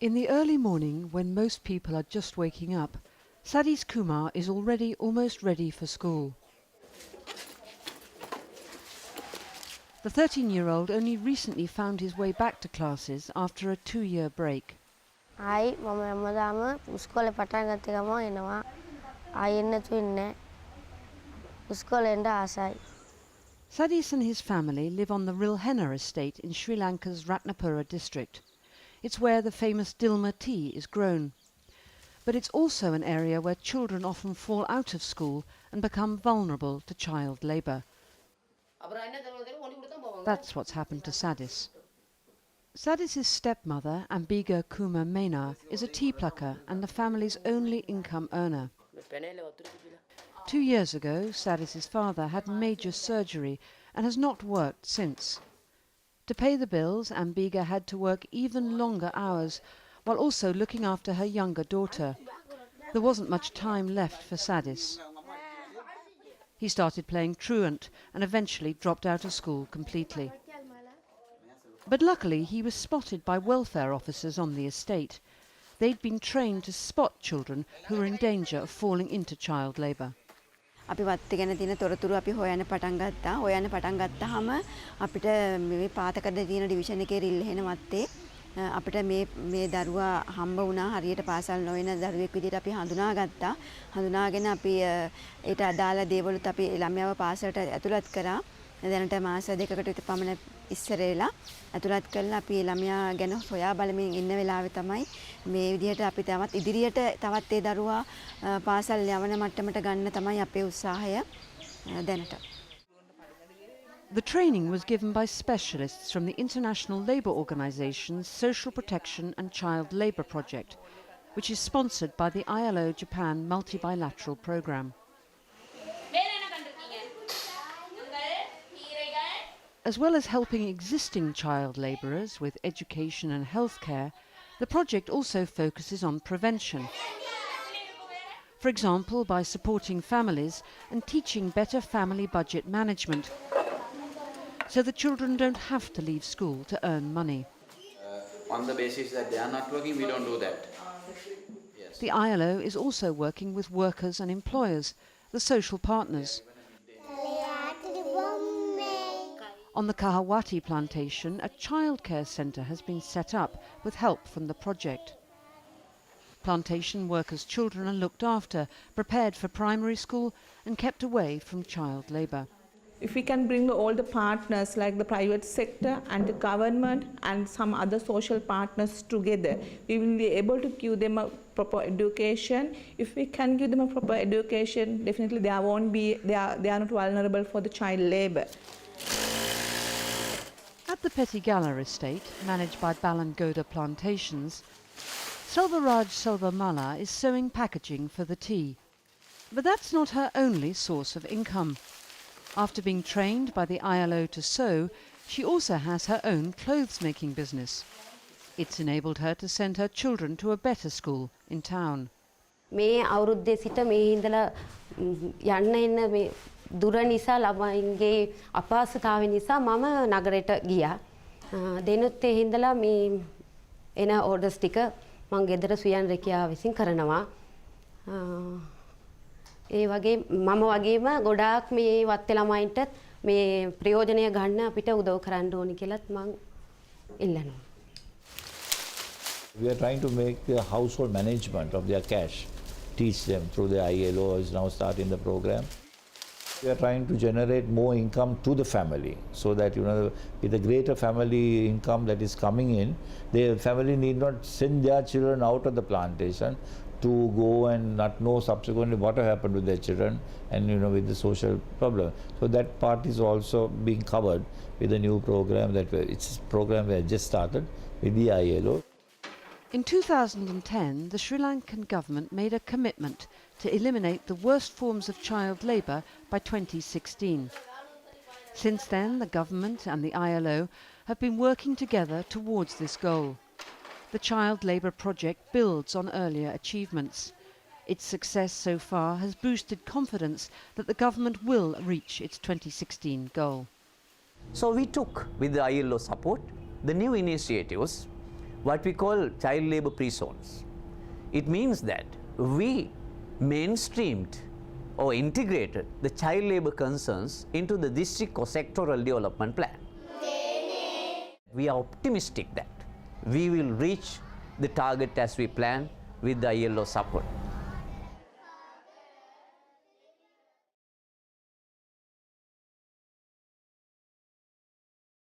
In the early morning, when most people are just waking up, Saddis Kumar is already almost ready for school. The 13-year-old only recently found his way back to classes after a 2-year break. Hi, mama dama uskole patan gatte gama enawa. I enne tu inne. Uskole enda asai. Saddis and his family live on the Rilhenna estate in Sri Lanka's Ratnapura district. It's where the famous Dilma tea is grown. But it's also an area where children often fall out of school and become vulnerable to child labour. That's what's happened to Saddis. Saddis' stepmother, Ambika Kumar Mena, is a tea plucker and the family's only income earner. 2 years ago, Saddis' father had major surgery and has not worked since. To pay the bills, Ambika had to work even longer hours, while also looking after her younger daughter. There wasn't much time left for Saddis. He started playing truant and eventually dropped out of school completely. But luckily he was spotted by welfare officers on the estate. They'd been trained to spot children who were in danger of falling into child labour. අපි වත්තේ ගැන තියෙන තොරතුරු අපි හොයන්න පටන් ගත්තා. හොයන්න පටන් ගත්තාම අපිට මේ පාතකඩ තියෙන ඩිවිෂන් එකේ රිල්හෙන වත්තේ අපිට මේ දරුවා හම්බ වුණා. හරියට පාසල් නොවන දරුවෙක් විදිහට අපි හඳුනාගත්තා. හඳුනාගෙන අපි ඒට අදාළ දේවලුත් අපි ළමයාව පාසලට ඇතුළත් කරා. දැනට මාස දෙකකට විතර පමණ ඉස්සර වෙලා ඇතුළත් කළා අපි ළමයා ගැන හොයා බලමින් ඉන්න වෙලාවේ තමයි මේ විදිහට අපි තවත් ඉදිරියට තවත් ඒ දරුවා පාසල් යවන මට්ටමට ගන්න තමයි අපේ උත්සාහය දැනට. The training was given by specialists from the International Labour Organization's Social Protection and Child Labour Project, which is sponsored by the ILO Japan Multi-Bilateral Programme. As well as helping existing child labourers with education and healthcare, the project also focuses on prevention. For example, by supporting families and teaching better family budget management, so the children don't have to leave school to earn money. On the basis that they are not working, we don't do that. Yes. The ILO is also working with workers and employers, the social partners. On the Kahawati plantation, a childcare centre has been set up with help from the project. Plantation workers' children are looked after, prepared for primary school and kept away from child labour. If we can bring all the partners like the private sector and the government and some other social partners together, we will be able to give them a proper education. If we can give them a proper education, definitely they are not vulnerable for the child labour. At the Pettigala estate, managed by Balangoda Plantations, Selvaraj Selvamala is sewing packaging for the tea. But that's not her only source of income. After being trained by the ILO to sew, she also has her own clothes-making business. It's enabled her to send her children to a better school in town. මේ අවුරුද්දේ සිට මේ හිඳලා යන්න එන්න මේ දුර නිසා ළමයින්ගේ අපහසුතාවය නිසා මම නගරයට ගියා. දෙනුත් ඒ හිඳලා මේ එන ඕඩර්ස් ටික මම ගෙදර සුයන් රැකියාව විසින් කරනවා. ඒ වගේ මම වගේම ගොඩාක් මේ වත්තේ ළමයින්ට මේ ප්‍රයෝජනය ගන්න අපිට උදව් කරන්න ඕනි කියලාත් මම ඉල්ලනවා. We are trying to make the household management of their cash, teach them through the ILO is now starting the program. We are trying to generate more income to the family so that, with the greater family income that is coming in, the family need not send their children out of the plantation to go and not know subsequently what happened with their children and, with the social problem. So that part is also being covered with the new program it's a program we have just started with the ILO. In 2010, the Sri Lankan government made a commitment to eliminate the worst forms of child labour by 2016. Since then, the government and the ILO have been working together towards this goal. The Child Labour Project builds on earlier achievements. Its success so far has boosted confidence that the government will reach its 2016 goal. So we took, with the ILO support, the new initiatives what we call child labor free zones. It means that we mainstreamed or integrated the child labor concerns into the district or sectoral development plan. We are optimistic that we will reach the target as we plan with the ILO support.